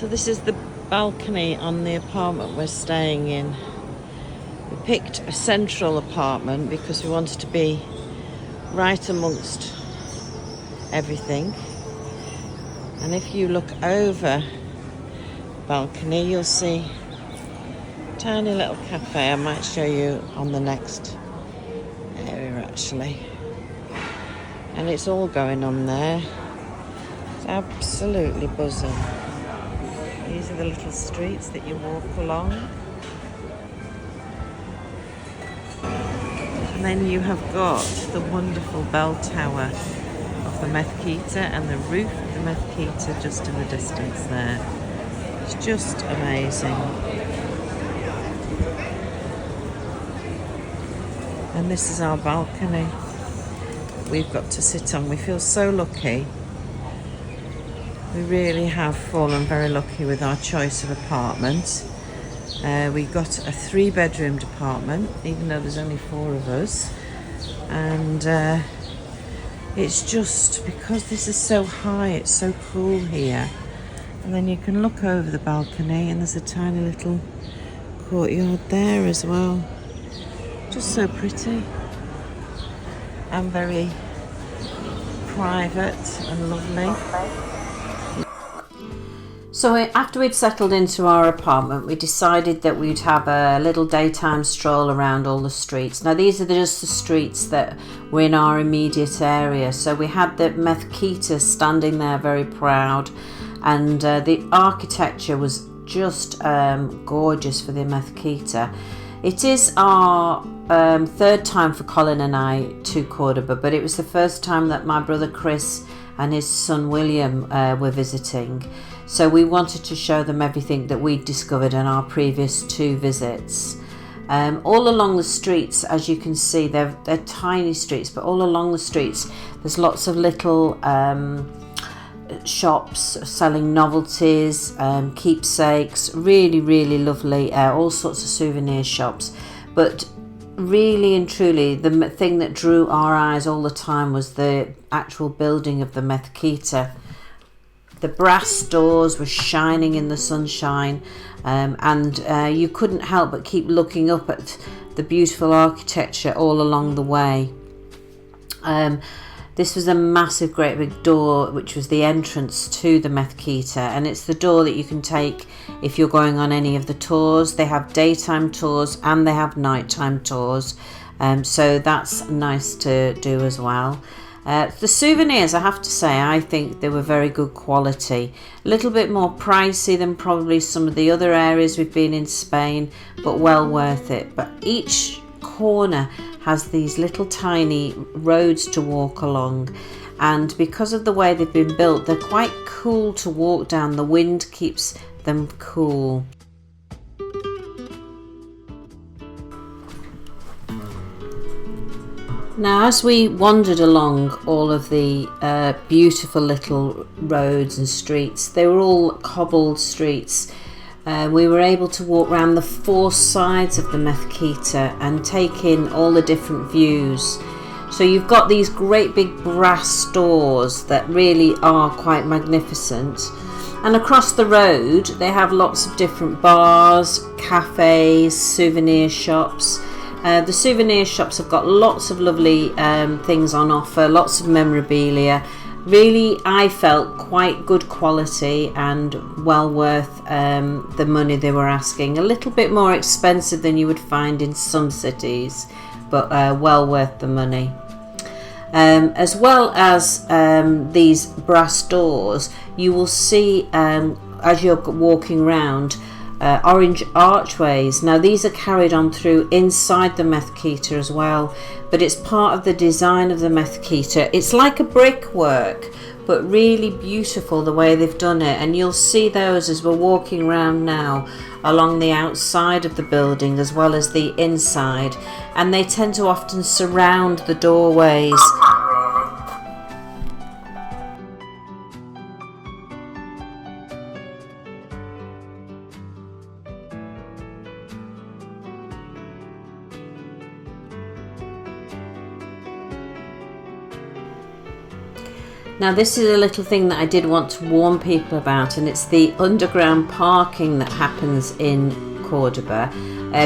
So this is the balcony on the apartment we're staying in. We picked a central apartment because we wanted to be right amongst everything. And if you look over the balcony, you'll see a tiny little cafe. I might show you on the next area actually. And it's all going on there. It's absolutely buzzing. These are the little streets that you walk along. And then you have got the wonderful bell tower of the Mezquita and the roof of the Mezquita just in the distance there. It's just amazing. And this is our balcony we've got to sit on. We feel so lucky. We really have fallen very lucky with our choice of apartment. We got a 3-bedroomed apartment, even though there's only 4 of us. And it's just because this is so high, it's so cool here. And then you can look over the balcony and there's a tiny little courtyard there as well. Just so pretty and very private and lovely. So after we'd settled into our apartment, we decided that we'd have a little daytime stroll around all the streets. Now these are just the streets that were in our immediate area. So we had the Mezquita standing there very proud, and the architecture was just gorgeous for the Mezquita. It is our 3rd time for Colin and I to Cordoba, but it was the first time that my brother Chris and his son William were visiting. So we wanted to show them everything that we'd discovered in our previous 2 visits. All along the streets, as you can see, they're tiny streets, but all along the streets there's lots of little shops selling novelties, keepsakes, really lovely, all sorts of souvenir shops. But really and truly, the thing that drew our eyes all the time was the actual building of the Mezquita. The brass doors were shining in the sunshine, and you couldn't help but keep looking up at the beautiful architecture all along the way. This was a massive, great big door, which was the entrance to the Mezquita, and it's the door that you can take if you're going on any of the tours. They have daytime tours and they have nighttime tours, so that's nice to do as well. The souvenirs, I have to say, I think they were very good quality. A little bit more pricey than probably some of the other areas we've been in Spain, but well worth it. But each corner has these little tiny roads to walk along, and because of the way they've been built, they're quite cool to walk down. The wind keeps them cool. Now, as we wandered along all of the beautiful little roads and streets, they were all cobbled streets. We were able to walk around the 4 sides of the Mezquita and take in all the different views. So you've got these great big brass doors that really are quite magnificent. And across the road, they have lots of different bars, cafes, souvenir shops. The souvenir shops have got lots of lovely things on offer, lots of memorabilia. Really, I felt quite good quality and well worth the money they were asking. A little bit more expensive than you would find in some cities, but well worth the money. As well as these brass doors, you will see as you're walking around orange archways. Now these are carried on through inside the Mezquita as well, but it's part of the design of the Mezquita. It's like a brickwork, but really beautiful the way they've done it, and you'll see those as we're walking around now along the outside of the building as well as the inside, and they tend to often surround the doorways. Now this is a little thing that I did want to warn people about, and it's the underground parking that happens in Cordoba.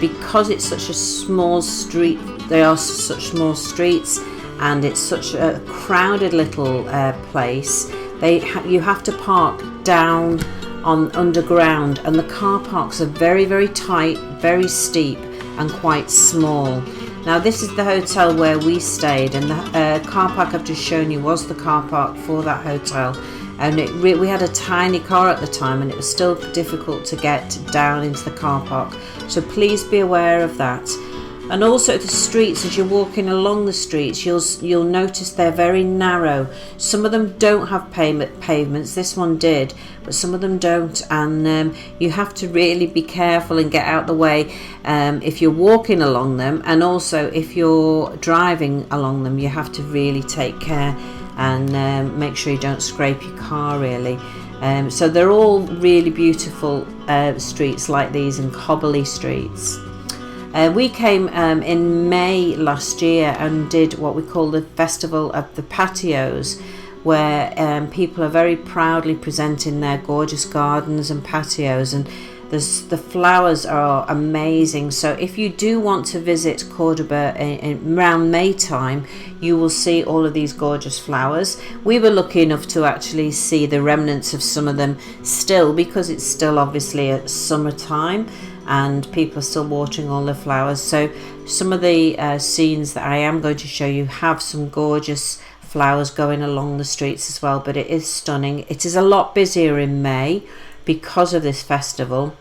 Because it's such a small street, they are such small streets, and it's such a crowded little place, you have to park down on underground, and the car parks are very, very tight, very steep and quite small. Now this is the hotel where we stayed, and the car park I've just shown you was the car park for that hotel, and we had a tiny car at the time, and it was still difficult to get down into the car park, so please be aware of that. And also the streets, as you're walking along the streets, you'll notice they're very narrow. Some of them don't have pavements, this one did, but some of them don't, and you have to really be careful and get out the way if you're walking along them, and also if you're driving along them, you have to really take care and make sure you don't scrape your car really. So they're all really beautiful streets like these, and cobbly streets. We came in May last year and did what we call the Festival of the Patios, where people are very proudly presenting their gorgeous gardens and patios, and the flowers are amazing. So if you do want to visit Cordoba around May time, you will see all of these gorgeous flowers. We were lucky enough to actually see the remnants of some of them still, because it's still obviously at summertime and people are still watering all the flowers. So some of the scenes that I am going to show you have some gorgeous flowers going along the streets as well, but it is stunning. It is a lot busier in May because of this festival,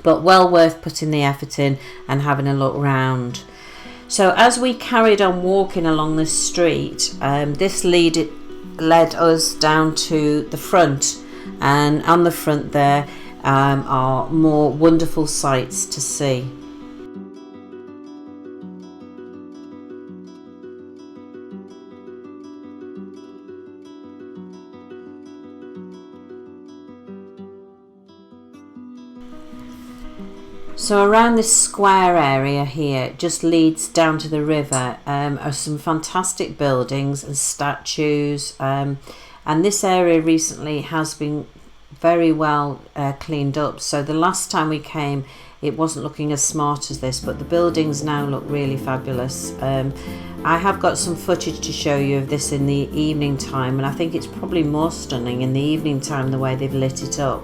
but well worth putting the effort in and having a look round. So as we carried on walking along the street, this led us down to the front, and on the front there are more wonderful sights to see. So around this square area here, it just leads down to the river, are some fantastic buildings and statues, and this area recently has been very well cleaned up. So the last time we came, it wasn't looking as smart as this, but the buildings now look really fabulous. I have got some footage to show you of this in the evening time, and I think it's probably more stunning in the evening time the way they've lit it up.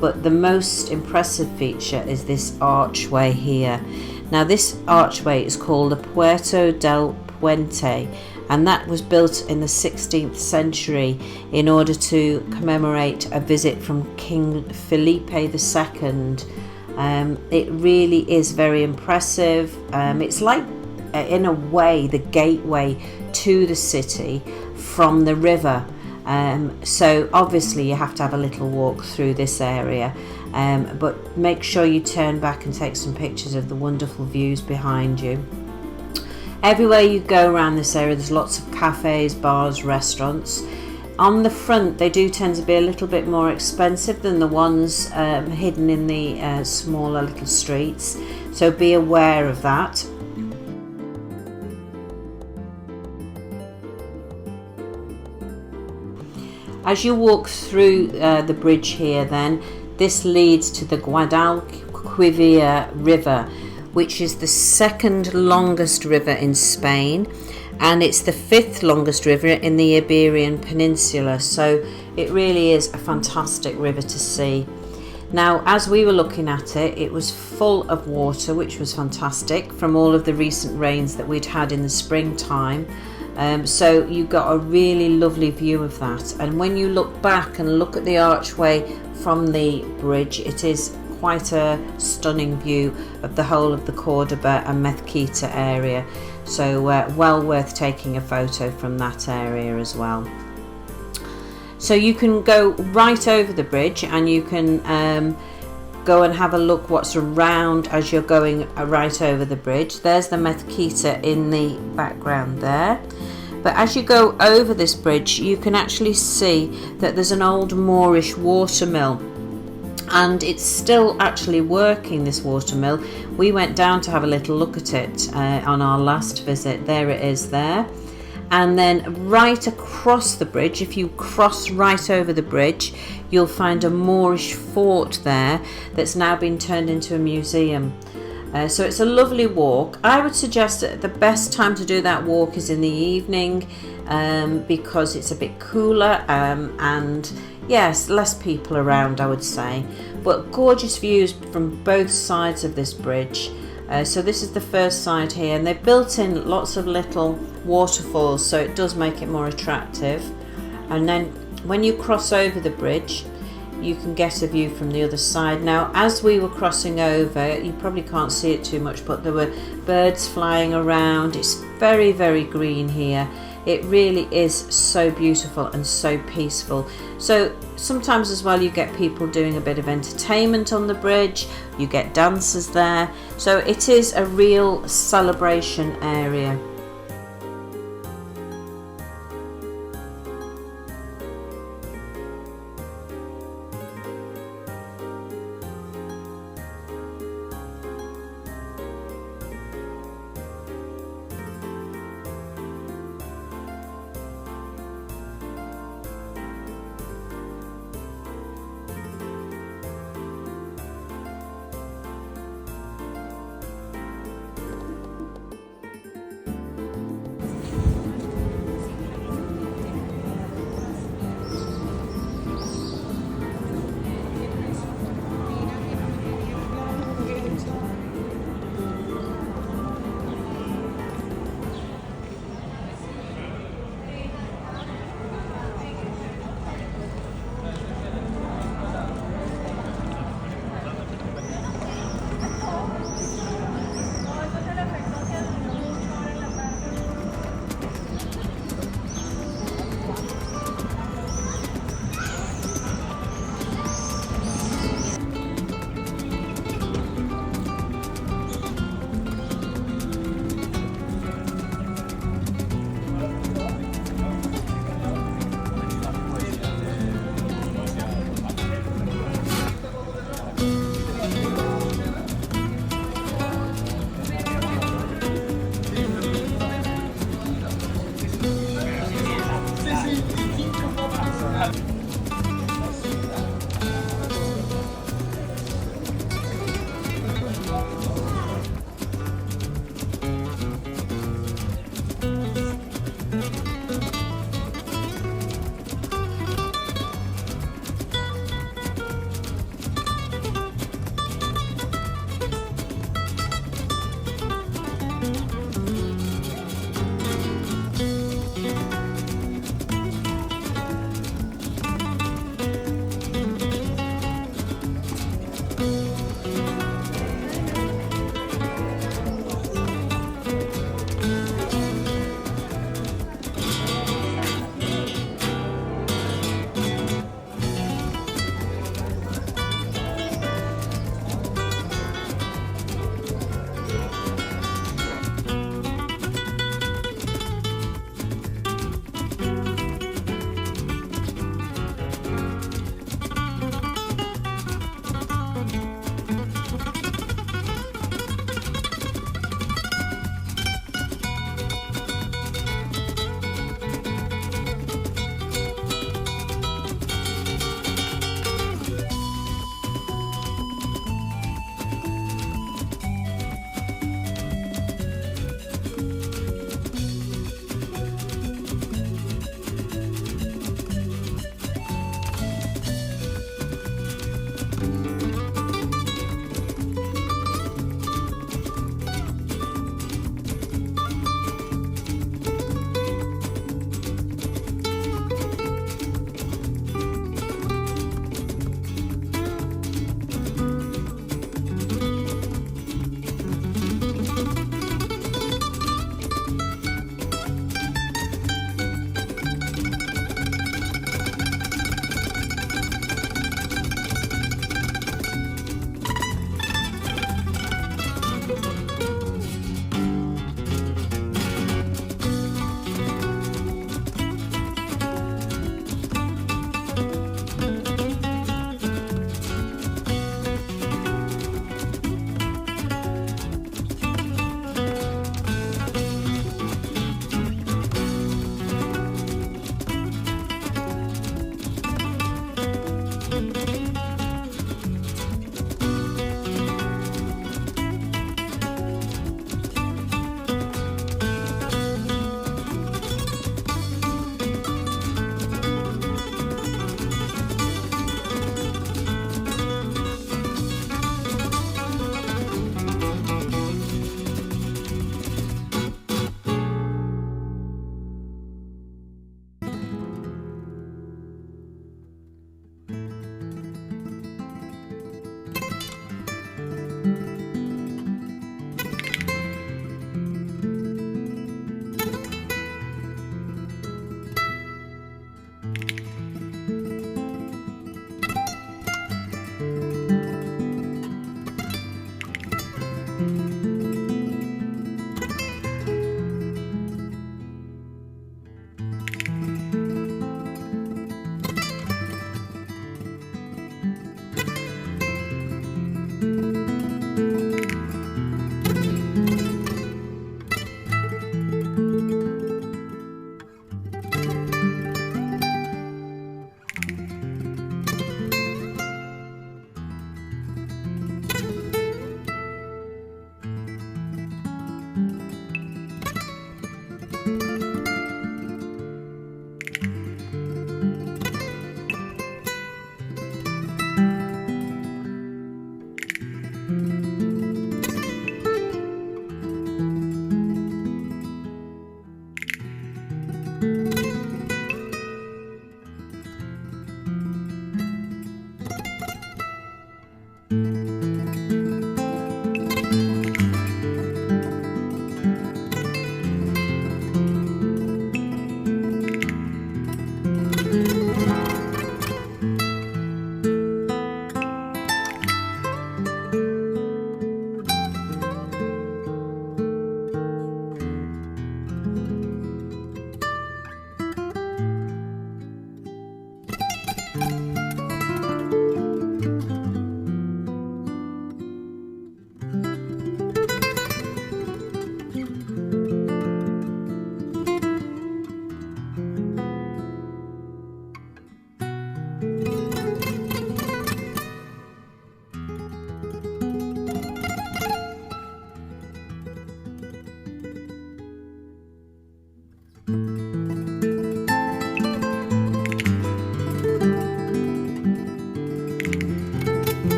But the most impressive feature is this archway here. Now this archway is called the Puerto del Puente, and that was built in the 16th century in order to commemorate a visit from King Felipe II. It really is very impressive. It's like, in a way, the gateway to the city from the river. So obviously you have to have a little walk through this area, but make sure you turn back and take some pictures of the wonderful views behind you. Everywhere you go around this area, there's lots of cafes, bars, restaurants. On the front, they do tend to be a little bit more expensive than the ones hidden in the smaller little streets, so be aware of that. As you walk through the bridge here then, this leads to the Guadalquivir River, which is the second longest river in Spain, and it's the 5th longest river in the Iberian Peninsula, so it really is a fantastic river to see. Now, as we were looking at it, it was full of water, which was fantastic from all of the recent rains that we'd had in the springtime. So you got a really lovely view of that, and when you look back and look at the archway from the bridge, it is quite a stunning view of the whole of the Cordoba and Mezquita area, so well worth taking a photo from that area as well. So you can go right over the bridge, and you can go and have a look what's around as you're going right over the bridge. There's the Mezquita in the background there. But as you go over this bridge, you can actually see that there's an old Moorish watermill, and it's still actually working, this watermill. We went down to have a little look at it on our last visit. There it is there. And then right across the bridge, if you cross right over the bridge, you'll find a Moorish fort there that's now been turned into a museum. So it's a lovely walk. I would suggest that the best time to do that walk is in the evening, because it's a bit cooler, and yes, less people around, I would say. But gorgeous views from both sides of this bridge. So this is the first side here, and they've built in lots of little waterfalls, so it does make it more attractive. And then when you cross over the bridge, you can get a view from the other side. Now, as we were crossing over, you probably can't see it too much, but there were birds flying around. It's very, very green here. It really is so beautiful and so peaceful. So sometimes as well, you get people doing a bit of entertainment on the bridge. You get dancers there. So it is a real celebration area.